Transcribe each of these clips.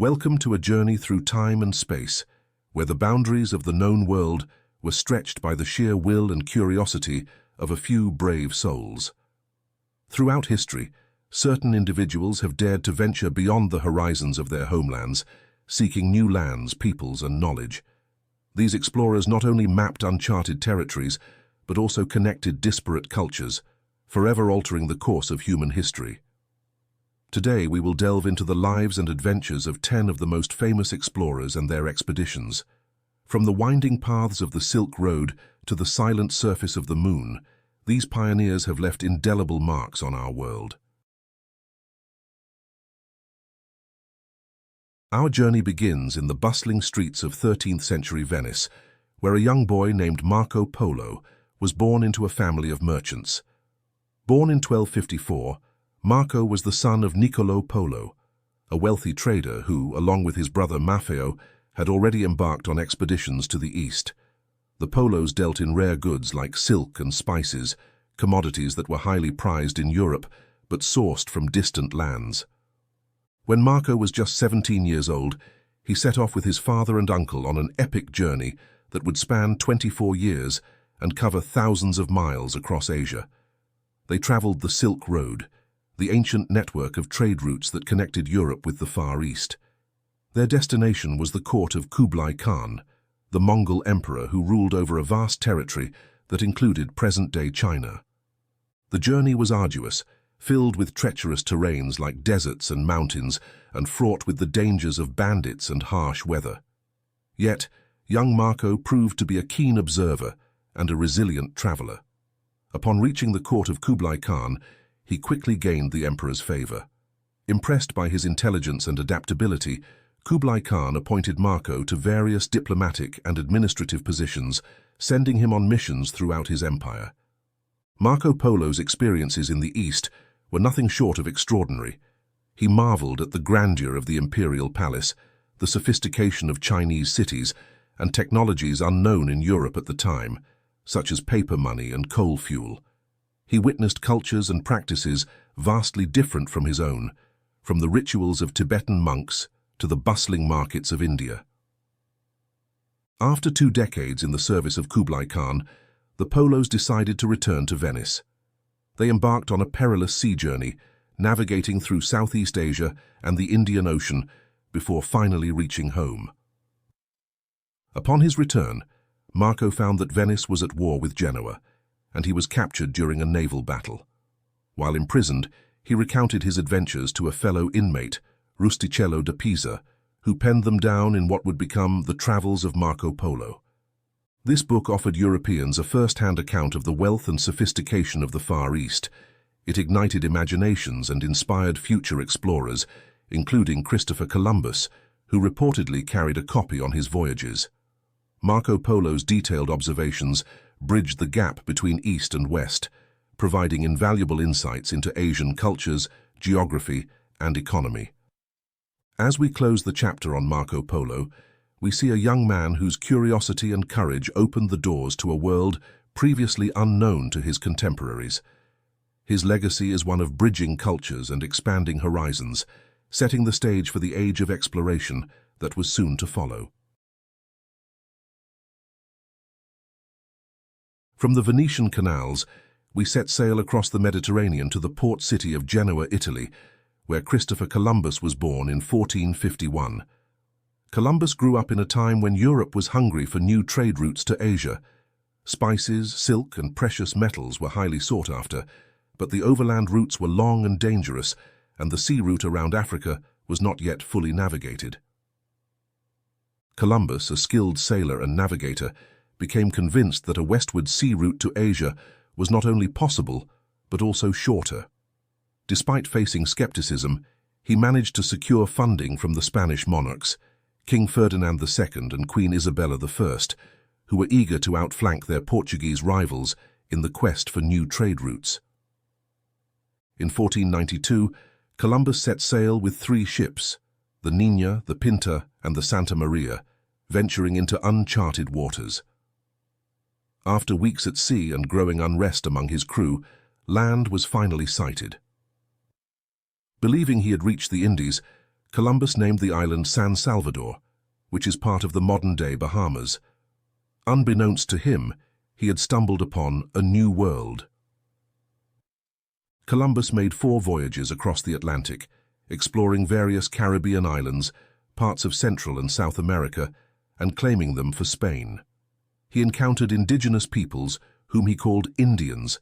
Welcome to a journey through time and space, where the boundaries of the known world were stretched by the sheer will and curiosity of a few brave souls. Throughout history, certain individuals have dared to venture beyond the horizons of their homelands, seeking new lands, peoples, and knowledge. These explorers not only mapped uncharted territories, but also connected disparate cultures, forever altering the course of human history. Today we will delve into the lives and adventures of 10 of the most famous explorers and their expeditions. From the winding paths of the Silk Road to the silent surface of the Moon, these pioneers have left indelible marks on our world. Our journey begins in the bustling streets of 13th-century Venice, where a young boy named Marco Polo was born into a family of merchants. Born in 1254, Marco was the son of Niccolò Polo, a wealthy trader who, along with his brother Maffeo, had already embarked on expeditions to the east. The Polos dealt in rare goods like silk and spices, commodities that were highly prized in Europe but sourced from distant lands. When Marco was just 17 years old, he set off with his father and uncle on an epic journey that would span 24 years and cover thousands of miles across Asia. They traveled the Silk Road, the ancient network of trade routes that connected Europe with the Far East. Their destination was the court of Kublai Khan, the Mongol emperor who ruled over a vast territory that included present-day China. The journey was arduous, filled with treacherous terrains like deserts and mountains, and fraught with the dangers of bandits and harsh weather. Yet, young Marco proved to be a keen observer and a resilient traveler. Upon reaching the court of Kublai Khan, he quickly gained the emperor's favor. Impressed by his intelligence and adaptability, Kublai Khan appointed Marco to various diplomatic and administrative positions, sending him on missions throughout his empire. Marco Polo's experiences in the East were nothing short of extraordinary. He marveled at the grandeur of the imperial palace, the sophistication of Chinese cities, and technologies unknown in Europe at the time, such as paper money and coal fuel. He witnessed cultures and practices vastly different from his own, from the rituals of Tibetan monks to the bustling markets of India. After 2 decades in the service of Kublai Khan, the Polos decided to return to Venice. They embarked on a perilous sea journey, navigating through Southeast Asia and the Indian Ocean before finally reaching home. Upon his return, Marco found that Venice was at war with Genoa, and he was captured during a naval battle. While imprisoned, he recounted his adventures to a fellow inmate, Rustichello da Pisa, who penned them down in what would become the Travels of Marco Polo. This book offered Europeans a first-hand account of the wealth and sophistication of the Far East. It ignited imaginations and inspired future explorers, including Christopher Columbus, who reportedly carried a copy on his voyages. Marco Polo's detailed observations bridged the gap between East and West, providing invaluable insights into Asian cultures, geography, and economy. As we close the chapter on Marco Polo, we see a young man whose curiosity and courage opened the doors to a world previously unknown to his contemporaries. His legacy is one of bridging cultures and expanding horizons, setting the stage for the age of exploration that was soon to follow. From the Venetian canals, we set sail across the Mediterranean to the port city of Genoa, Italy, where Christopher Columbus was born in 1451. Columbus grew up in a time when Europe was hungry for new trade routes to Asia. Spices, silk, and precious metals were highly sought after, but the overland routes were long and dangerous, and the sea route around Africa was not yet fully navigated. Columbus, a skilled sailor and navigator, became convinced that a westward sea route to Asia was not only possible, but also shorter. Despite facing skepticism, he managed to secure funding from the Spanish monarchs, King Ferdinand II and Queen Isabella I, who were eager to outflank their Portuguese rivals in the quest for new trade routes. In 1492, Columbus set sail with 3 ships, the Niña, the Pinta, and the Santa Maria, venturing into uncharted waters. After weeks at sea and growing unrest among his crew, land was finally sighted. Believing he had reached the Indies, Columbus named the island San Salvador, which is part of the modern-day Bahamas. Unbeknownst to him, he had stumbled upon a new world. Columbus made 4 voyages across the Atlantic, exploring various Caribbean islands, parts of Central and South America, and claiming them for Spain. He encountered indigenous peoples, whom he called Indians,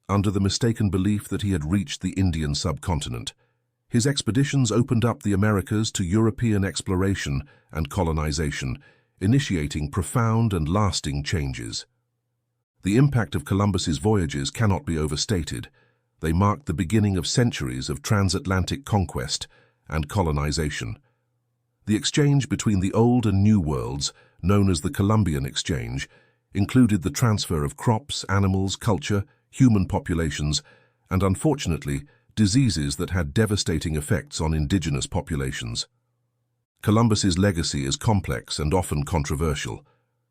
under the mistaken belief that he had reached the Indian subcontinent. His expeditions opened up the Americas to European exploration and colonization, initiating profound and lasting changes. The impact of Columbus's voyages cannot be overstated. They marked the beginning of centuries of transatlantic conquest and colonization. The exchange between the Old and New Worlds, known as the Columbian Exchange, included the transfer of crops, animals, culture, human populations, and unfortunately, diseases that had devastating effects on indigenous populations. Columbus's legacy is complex and often controversial.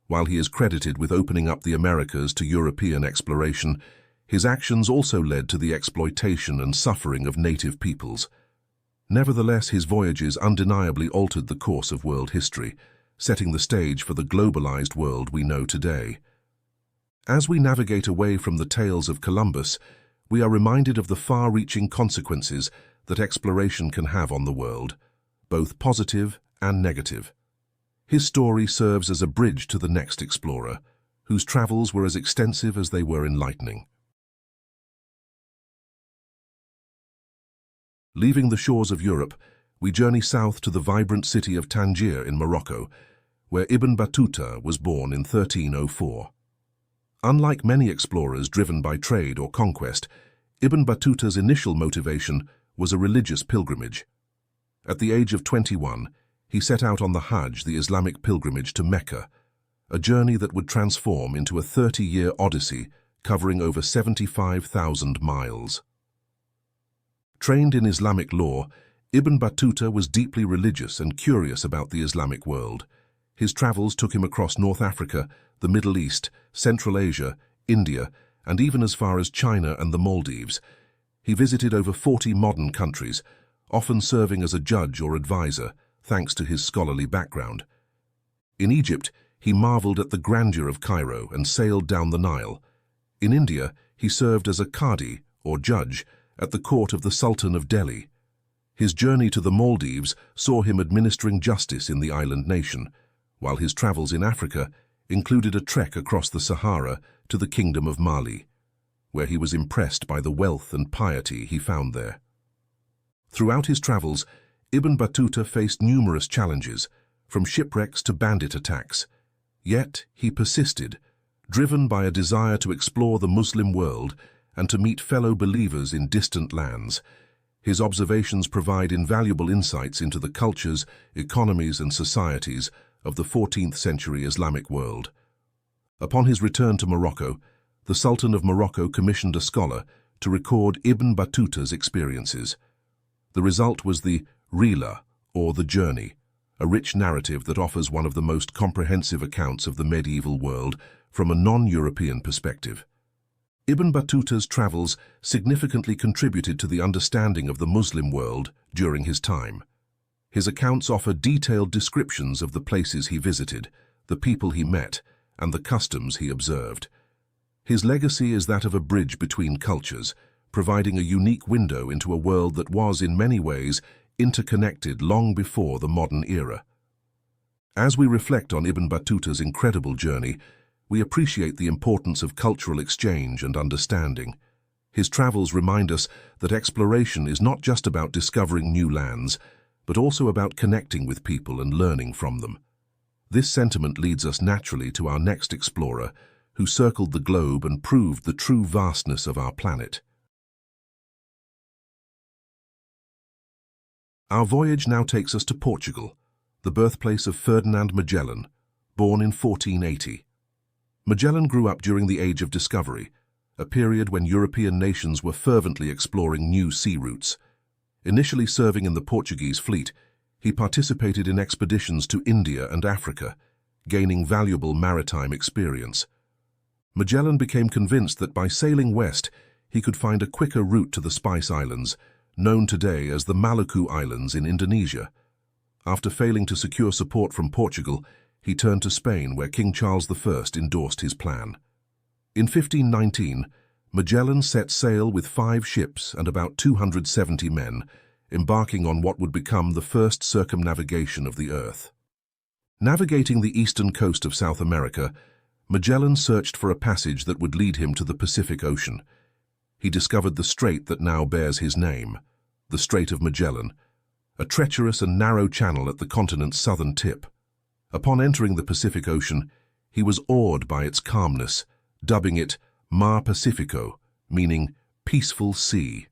While he is credited with opening up the Americas to European exploration, his actions also led to the exploitation and suffering of native peoples. Nevertheless, his voyages undeniably altered the course of world history, setting the stage for the globalized world we know today. As we navigate away from the tales of Columbus, we are reminded of the far-reaching consequences that exploration can have on the world, both positive and negative. His story serves as a bridge to the next explorer, whose travels were as extensive as they were enlightening. Leaving the shores of Europe, we journey south to the vibrant city of Tangier in Morocco, where Ibn Battuta was born in 1304. Unlike many explorers driven by trade or conquest, Ibn Battuta's initial motivation was a religious pilgrimage. At the age of 21, he set out on the Hajj, the Islamic pilgrimage to Mecca, a journey that would transform into a 30-year odyssey covering over 75,000 miles. Trained in Islamic law, Ibn Battuta was deeply religious and curious about the Islamic world. His travels took him across North Africa, the Middle East, Central Asia, India, and even as far as China and the Maldives. He visited over 40 modern countries, often serving as a judge or advisor, thanks to his scholarly background. In Egypt, he marveled at the grandeur of Cairo and sailed down the Nile. In India, he served as a qadi, or judge, at the court of the Sultan of Delhi. His journey to the Maldives saw him administering justice in the island nation, while his travels in Africa included a trek across the Sahara to the Kingdom of Mali, where he was impressed by the wealth and piety he found there. Throughout his travels, Ibn Battuta faced numerous challenges, from shipwrecks to bandit attacks. Yet he persisted, driven by a desire to explore the Muslim world and to meet fellow believers in distant lands. His observations provide invaluable insights into the cultures, economies, and societies of the 14th century Islamic world. Upon his return to Morocco, the Sultan of Morocco commissioned a scholar to record Ibn Battuta's experiences. The result was the Rihla, or The Journey, a rich narrative that offers one of the most comprehensive accounts of the medieval world from a non-European perspective. Ibn Battuta's travels significantly contributed to the understanding of the Muslim world during his time. His accounts offer detailed descriptions of the places he visited, the people he met, and the customs he observed. His legacy is that of a bridge between cultures, providing a unique window into a world that was, in many ways, interconnected long before the modern era. As we reflect on Ibn Battuta's incredible journey, we appreciate the importance of cultural exchange and understanding. His travels remind us that exploration is not just about discovering new lands, but also about connecting with people and learning from them. This sentiment leads us naturally to our next explorer, who circled the globe and proved the true vastness of our planet. Our voyage now takes us to Portugal, the birthplace of Ferdinand Magellan, born in 1480. Magellan grew up during the Age of Discovery, a period when European nations were fervently exploring new sea routes. Initially serving in the Portuguese fleet, he participated in expeditions to India and Africa, gaining valuable maritime experience. Magellan became convinced that by sailing west, he could find a quicker route to the Spice Islands, known today as the Maluku Islands in Indonesia. After failing to secure support from Portugal, he turned to Spain, where King Charles I endorsed his plan. In 1519, Magellan set sail with 5 ships and about 270 men, embarking on what would become the first circumnavigation of the Earth. Navigating the eastern coast of South America, Magellan searched for a passage that would lead him to the Pacific Ocean. He discovered the strait that now bears his name, the Strait of Magellan, a treacherous and narrow channel at the continent's southern tip. Upon entering the Pacific Ocean, he was awed by its calmness, dubbing it Mar Pacifico, meaning peaceful sea.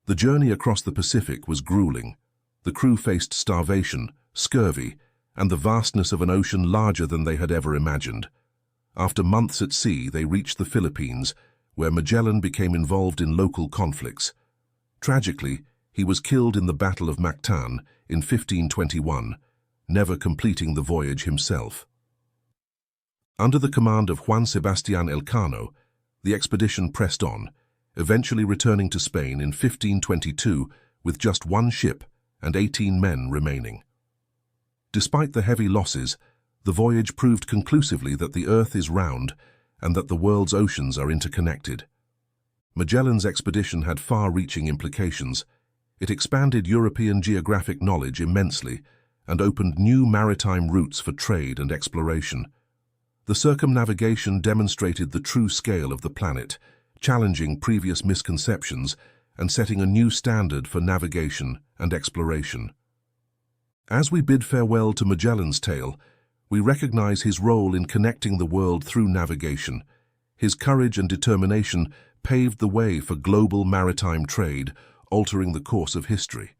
The journey across the Pacific was grueling. The crew faced starvation, scurvy, and the vastness of an ocean larger than they had ever imagined. After months at sea, they reached the Philippines, where Magellan became involved in local conflicts. Tragically, he was killed in the Battle of Mactan in 1521, never completing the voyage himself. Under the command of Juan Sebastián Elcano, the expedition pressed on, eventually returning to Spain in 1522 with just 1 ship and 18 men remaining. Despite the heavy losses, the voyage proved conclusively that the Earth is round and that the world's oceans are interconnected. Magellan's expedition had far-reaching implications. It expanded European geographic knowledge immensely and opened new maritime routes for trade and exploration. The circumnavigation demonstrated the true scale of the planet, challenging previous misconceptions and setting a new standard for navigation and exploration. As we bid farewell to Magellan's tale, we recognize his role in connecting the world through navigation. His courage and determination paved the way for global maritime trade, altering the course of history.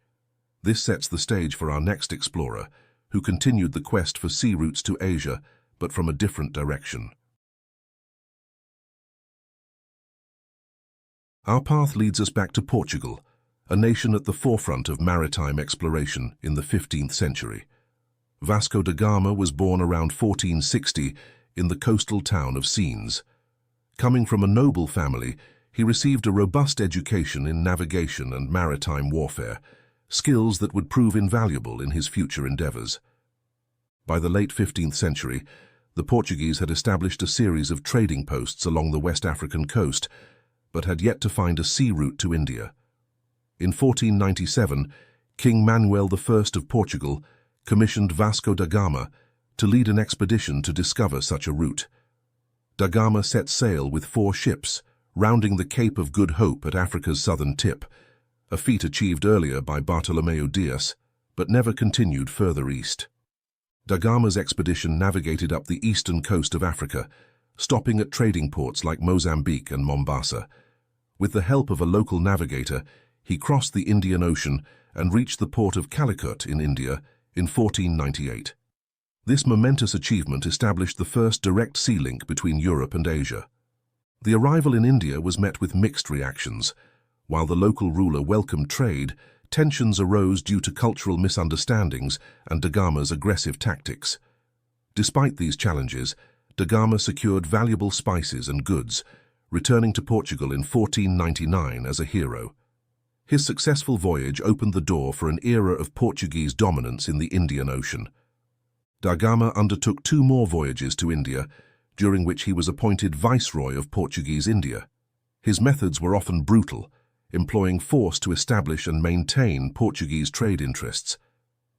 This sets the stage for our next explorer, who continued the quest for sea routes to Asia, but from a different direction. Our path leads us back to Portugal, a nation at the forefront of maritime exploration in the 15th century. Vasco da Gama was born around 1460 in the coastal town of Sines. Coming from a noble family, he received a robust education in navigation and maritime warfare, skills that would prove invaluable in his future endeavors. By the late 15th century, the Portuguese had established a series of trading posts along the West African coast, but had yet to find a sea route to India. In 1497, King Manuel I of Portugal commissioned Vasco da Gama to lead an expedition to discover such a route. Da Gama set sail with 4 ships, rounding the Cape of Good Hope at Africa's southern tip, a feat achieved earlier by Bartolomeu Dias, but never continued further east. Da Gama's expedition navigated up the eastern coast of Africa, stopping at trading ports like Mozambique and Mombasa. With the help of a local navigator, he crossed the Indian Ocean and reached the port of Calicut in India in 1498. This momentous achievement established the first direct sea link between Europe and Asia. The arrival in India was met with mixed reactions. While the local ruler welcomed trade, tensions arose due to cultural misunderstandings and Da Gama's aggressive tactics. Despite these challenges, Da Gama secured valuable spices and goods, returning to Portugal in 1499 as a hero. His successful voyage opened the door for an era of Portuguese dominance in the Indian Ocean. Da Gama undertook 2 more voyages to India, during which he was appointed Viceroy of Portuguese India. His methods were often brutal, employing force to establish and maintain Portuguese trade interests.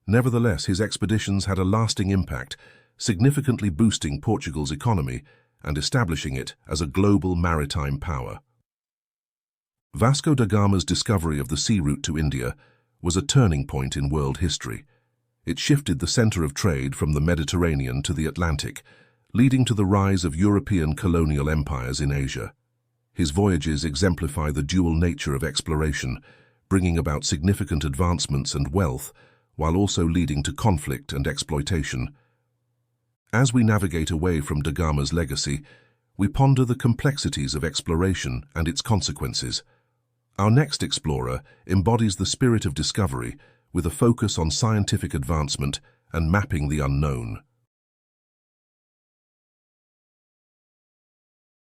Nevertheless, his expeditions had a lasting impact, significantly boosting Portugal's economy and establishing it as a global maritime power. Vasco da Gama's discovery of the sea route to India was a turning point in world history. It shifted the center of trade from the Mediterranean to the Atlantic, leading to the rise of European colonial empires in Asia. His voyages exemplify the dual nature of exploration, bringing about significant advancements and wealth, while also leading to conflict and exploitation. As we navigate away from Da Gama's legacy, we ponder the complexities of exploration and its consequences. Our next explorer embodies the spirit of discovery, with a focus on scientific advancement and mapping the unknown.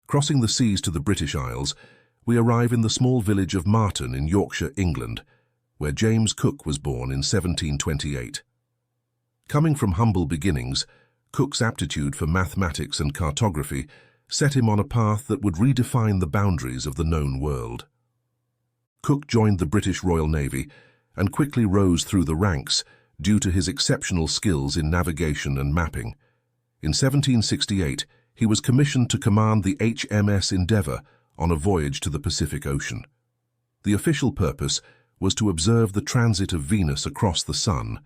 Crossing the seas to the British Isles, we arrive in the small village of Marton in Yorkshire, England. where James Cook was born in 1728. Coming from humble beginnings, Cook's aptitude for mathematics and cartography set him on a path that would redefine the boundaries of the known world. Cook joined the British Royal Navy and quickly rose through the ranks due to his exceptional skills in navigation and mapping. In 1768, he was commissioned to command the HMS Endeavour on a voyage to the Pacific Ocean. The official purpose was to observe the transit of Venus across the Sun,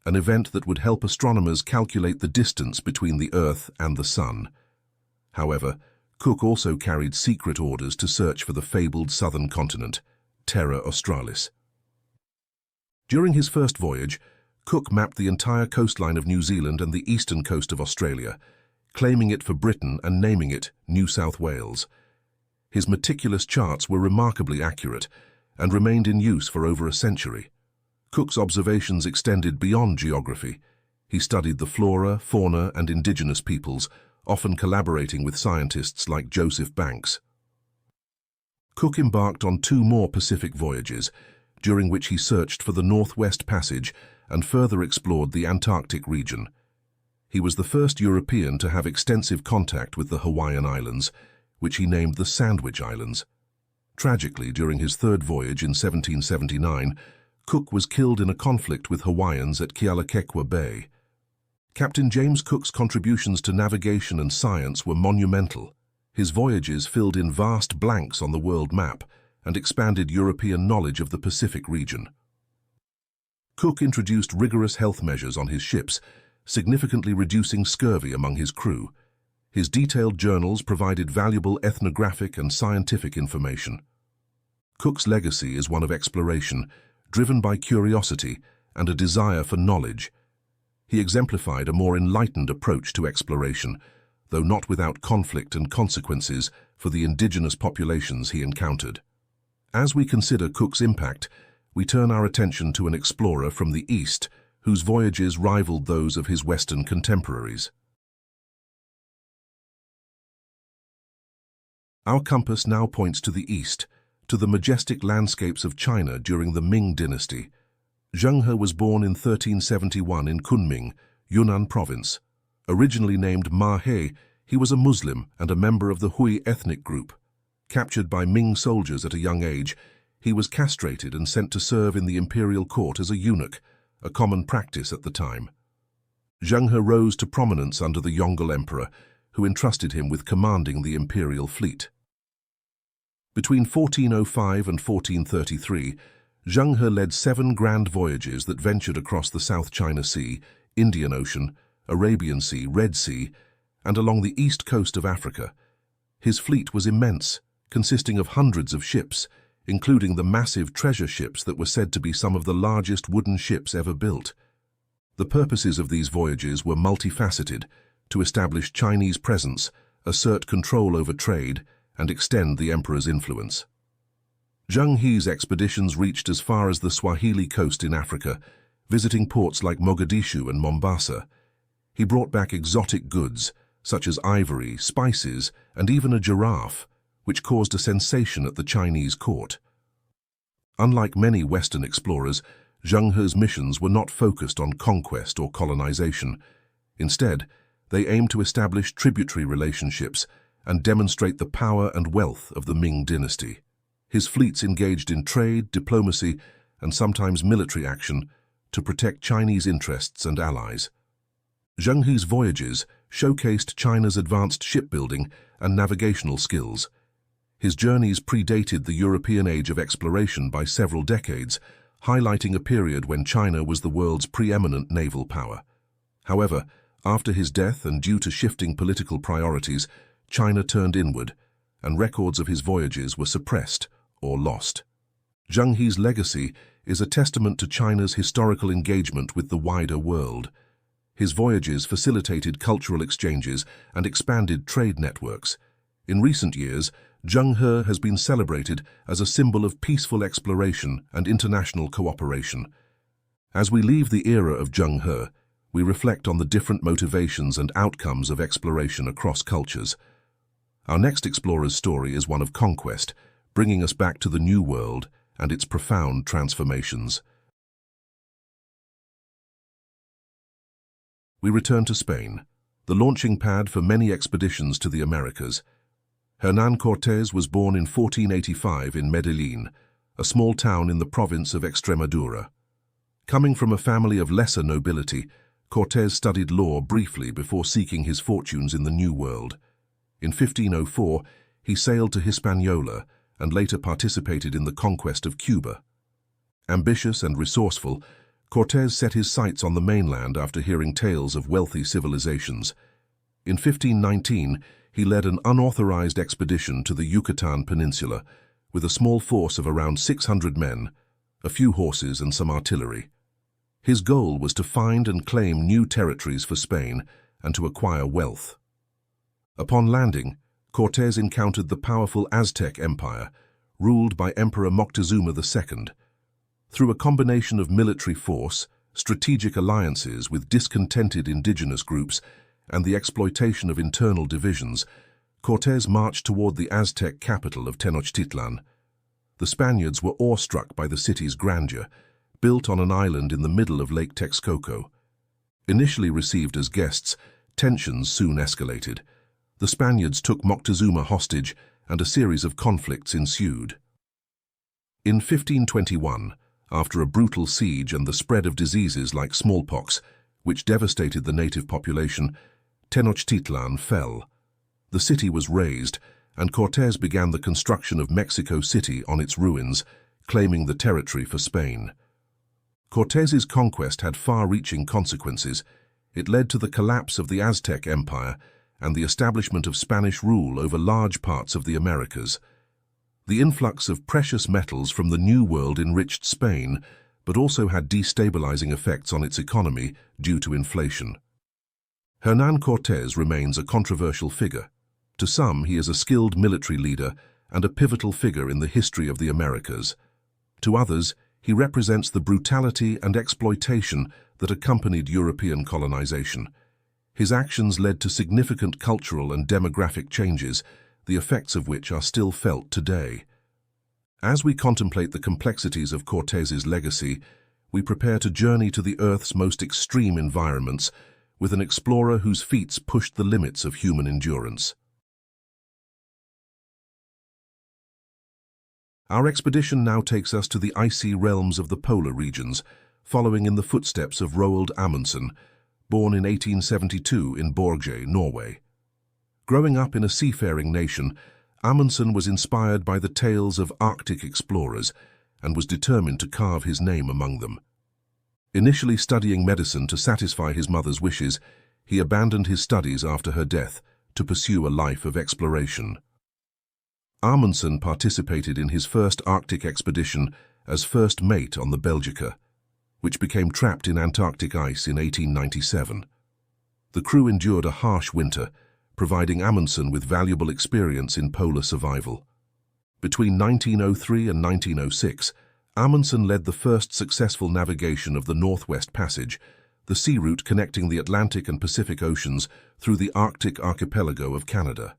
an event that would help astronomers calculate the distance between the Earth and the Sun. However, Cook also carried secret orders to search for the fabled southern continent, Terra Australis. During his first voyage, Cook mapped the entire coastline of New Zealand and the eastern coast of Australia, claiming it for Britain and naming it New South Wales. His meticulous charts were remarkably accurate and remained in use for over a century. Cook's observations extended beyond geography. He studied the flora, fauna, and indigenous peoples, often collaborating with scientists like Joseph Banks. Cook embarked on 2 more Pacific voyages, during which he searched for the Northwest Passage and further explored the Antarctic region. He was the first European to have extensive contact with the Hawaiian Islands, which he named the Sandwich Islands. Tragically, during his 3rd voyage in 1779, Cook was killed in a conflict with Hawaiians at Kealakekua Bay. Captain James Cook's contributions to navigation and science were monumental. His voyages filled in vast blanks on the world map and expanded European knowledge of the Pacific region. Cook introduced rigorous health measures on his ships, significantly reducing scurvy among his crew. His detailed journals provided valuable ethnographic and scientific information. Cook's legacy is one of exploration, driven by curiosity and a desire for knowledge. He exemplified a more enlightened approach to exploration, though not without conflict and consequences for the indigenous populations he encountered. As we consider Cook's impact, we turn our attention to an explorer from the East whose voyages rivaled those of his Western contemporaries. Our compass now points to the east, to the majestic landscapes of China during the Ming dynasty. Zheng was born in 1371 in Kunming, Yunnan province. Originally named Ma He, he was a Muslim and a member of the Hui ethnic group. Captured by Ming soldiers at a young age, he was castrated and sent to serve in the imperial court as a eunuch, a common practice at the time. Zheng rose to prominence under the Yongle emperor, who entrusted him with commanding the imperial fleet. Between 1405 and 1433, Zheng led 7 grand voyages that ventured across the South China Sea, Indian Ocean, Arabian Sea, Red Sea, and along the east coast of Africa. His fleet was immense, consisting of hundreds of ships, including the massive treasure ships that were said to be some of the largest wooden ships ever built. The purposes of these voyages were multifaceted: to establish Chinese presence, assert control over trade, and extend the emperor's influence. Zheng He's expeditions reached as far as the Swahili coast in Africa, visiting ports like Mogadishu and Mombasa. He brought back exotic goods, such as ivory, spices, and even a giraffe, which caused a sensation at the Chinese court. Unlike many Western explorers, Zheng He's missions were not focused on conquest or colonization. Instead, they aimed to establish tributary relationships and demonstrate the power and wealth of the Ming dynasty. His fleets engaged in trade, diplomacy, and sometimes military action to protect Chinese interests and allies. Zheng He's voyages showcased China's advanced shipbuilding and navigational skills. His journeys predated the European age of exploration by several decades, highlighting a period when China was the world's preeminent naval power. However, after his death and due to shifting political priorities, China turned inward, and records of his voyages were suppressed or lost. Zheng He's legacy is a testament to China's historical engagement with the wider world. His voyages facilitated cultural exchanges and expanded trade networks. In recent years, Zheng He has been celebrated as a symbol of peaceful exploration and international cooperation. As we leave the era of Zheng He, we reflect on the different motivations and outcomes of exploration across cultures. Our next explorer's story is one of conquest, bringing us back to the New World and its profound transformations. We return to Spain, the launching pad for many expeditions to the Americas. Hernán Cortés was born in 1485 in Medellin, a small town in the province of Extremadura. Coming from a family of lesser nobility, Cortés studied law briefly before seeking his fortunes in the New World. In 1504, he sailed to Hispaniola and later participated in the conquest of Cuba. Ambitious and resourceful, Cortés set his sights on the mainland after hearing tales of wealthy civilizations. In 1519, he led an unauthorized expedition to the Yucatan Peninsula with a small force of around 600 men, a few horses and some artillery. His goal was to find and claim new territories for Spain and to acquire wealth. Upon landing, Cortés encountered the powerful Aztec Empire, ruled by Emperor Moctezuma II. Through a combination of military force, strategic alliances with discontented indigenous groups, and the exploitation of internal divisions, Cortés marched toward the Aztec capital of Tenochtitlan. The Spaniards were awestruck by the city's grandeur, built on an island in the middle of Lake Texcoco. Initially received as guests, tensions soon escalated. The Spaniards took Moctezuma hostage, and a series of conflicts ensued. In 1521, after a brutal siege and the spread of diseases like smallpox, which devastated the native population, Tenochtitlan fell. The city was razed, and Cortés began the construction of Mexico City on its ruins, claiming the territory for Spain. Cortés's conquest had far-reaching consequences. It led to the collapse of the Aztec Empire and the establishment of Spanish rule over large parts of the Americas. The influx of precious metals from the New World enriched Spain, but also had destabilizing effects on its economy due to inflation. Hernán Cortés remains a controversial figure. To some, he is a skilled military leader and a pivotal figure in the history of the Americas. To others, he represents the brutality and exploitation that accompanied European colonization. His actions led to significant cultural and demographic changes, the effects of which are still felt today. As we contemplate the complexities of Cortés's legacy, we prepare to journey to the Earth's most extreme environments with an explorer whose feats pushed the limits of human endurance. Our expedition now takes us to the icy realms of the polar regions, following in the footsteps of Roald Amundsen, born in 1872 in Borge, Norway. Growing up in a seafaring nation, Amundsen was inspired by the tales of Arctic explorers and was determined to carve his name among them. Initially studying medicine to satisfy his mother's wishes, he abandoned his studies after her death to pursue a life of exploration. Amundsen participated in his first Arctic expedition as first mate on the Belgica, which became trapped in Antarctic ice in 1897. The crew endured a harsh winter, providing Amundsen with valuable experience in polar survival. Between 1903 and 1906, Amundsen led the first successful navigation of the Northwest Passage, the sea route connecting the Atlantic and Pacific Oceans through the Arctic archipelago of Canada.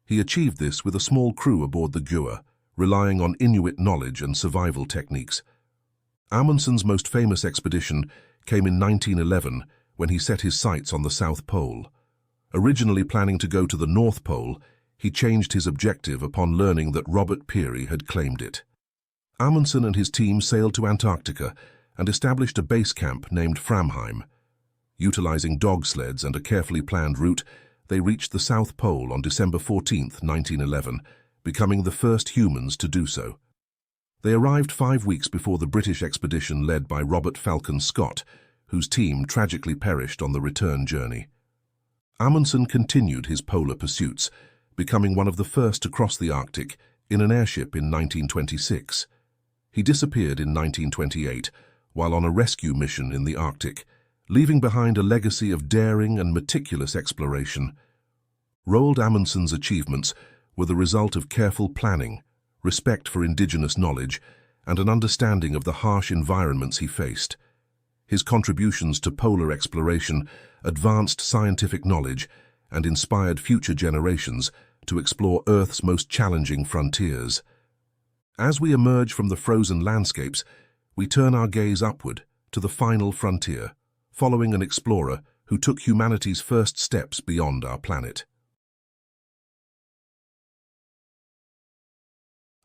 He achieved this with a small crew aboard the Gua, relying on Inuit knowledge and survival techniques. Amundsen's most famous expedition came in 1911 when he set his sights on the South Pole. Originally planning to go to the North Pole, he changed his objective upon learning that Robert Peary had claimed it. Amundsen and his team sailed to Antarctica and established a base camp named Framheim. Utilizing dog sleds and a carefully planned route, they reached the South Pole on December 14, 1911, becoming the first humans to do so. They arrived 5 weeks before the British expedition led by Robert Falcon Scott, whose team tragically perished on the return journey. Amundsen continued his polar pursuits, becoming one of the first to cross the Arctic in an airship in 1926. He disappeared in 1928 while on a rescue mission in the Arctic, leaving behind a legacy of daring and meticulous exploration. Roald Amundsen's achievements were the result of careful planning, respect for indigenous knowledge, and an understanding of the harsh environments he faced. His contributions to polar exploration advanced scientific knowledge and inspired future generations to explore Earth's most challenging frontiers. As we emerge from the frozen landscapes, we turn our gaze upward to the final frontier, following an explorer who took humanity's first steps beyond our planet.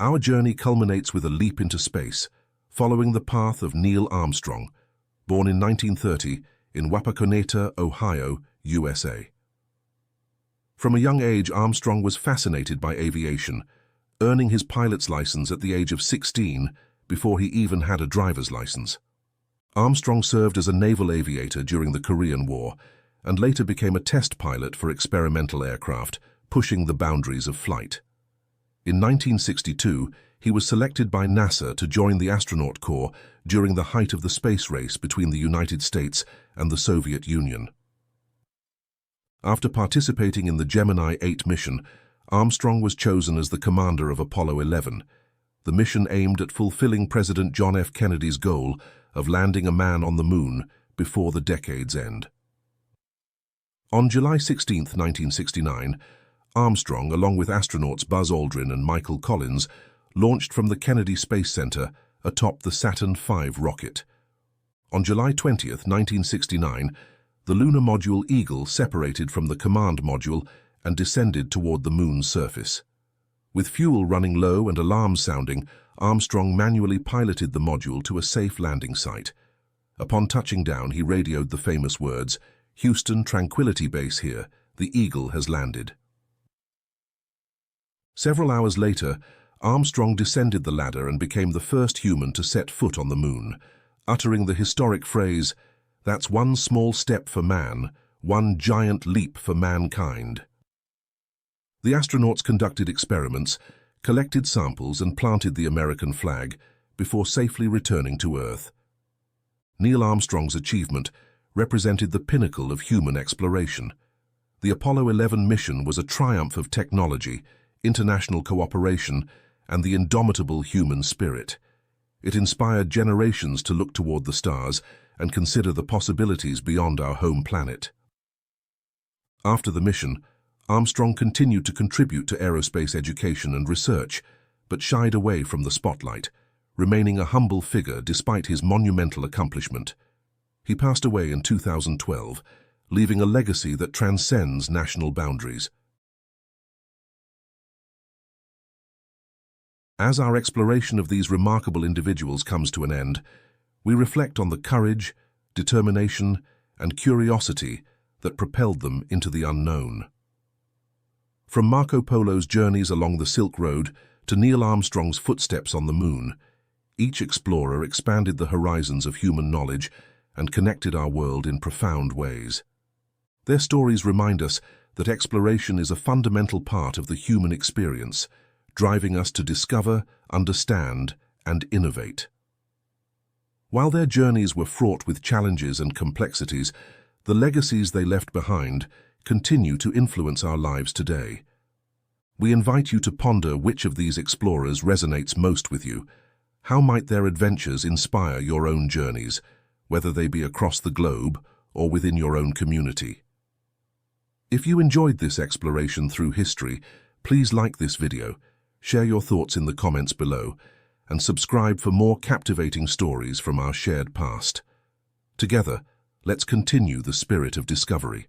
Our journey culminates with a leap into space, following the path of Neil Armstrong, born in 1930 in Wapakoneta, Ohio, USA. From a young age, Armstrong was fascinated by aviation, earning his pilot's license at the age of 16 before he even had a driver's license. Armstrong served as a naval aviator during the Korean War and later became a test pilot for experimental aircraft, pushing the boundaries of flight. In 1962, he was selected by NASA to join the astronaut corps during the height of the space race between the United States and the Soviet Union. After participating in the Gemini 8 mission, Armstrong was chosen as the commander of Apollo 11. The mission aimed at fulfilling President John F. Kennedy's goal of landing a man on the moon before the decade's end. On July 16, 1969, Armstrong, along with astronauts Buzz Aldrin and Michael Collins, launched from the Kennedy Space Center atop the Saturn V rocket. On July 20, 1969, the lunar module Eagle separated from the command module and descended toward the moon's surface. With fuel running low and alarms sounding, Armstrong manually piloted the module to a safe landing site. Upon touching down, he radioed the famous words, "Houston, Tranquility Base here. The Eagle has landed." Several hours later, Armstrong descended the ladder and became the first human to set foot on the moon, uttering the historic phrase, "That's one small step for man, one giant leap for mankind." The astronauts conducted experiments, collected samples and planted the American flag before safely returning to Earth. Neil Armstrong's achievement represented the pinnacle of human exploration. The Apollo 11 mission was a triumph of technology, international cooperation, and the indomitable human spirit. It inspired generations to look toward the stars and consider the possibilities beyond our home planet. After the mission, Armstrong continued to contribute to aerospace education and research, but shied away from the spotlight, remaining a humble figure despite his monumental accomplishment. He passed away in 2012, leaving a legacy that transcends national boundaries. As our exploration of these remarkable individuals comes to an end, we reflect on the courage, determination, and curiosity that propelled them into the unknown. From Marco Polo's journeys along the Silk Road to Neil Armstrong's footsteps on the moon, each explorer expanded the horizons of human knowledge and connected our world in profound ways. Their stories remind us that exploration is a fundamental part of the human experience, driving us to discover, understand, and innovate. While their journeys were fraught with challenges and complexities, the legacies they left behind continue to influence our lives today. We invite you to ponder which of these explorers resonates most with you. How might their adventures inspire your own journeys, whether they be across the globe or within your own community? If you enjoyed this exploration through history, please like this video, share your thoughts in the comments below, and subscribe for more captivating stories from our shared past. Together, let's continue the spirit of discovery.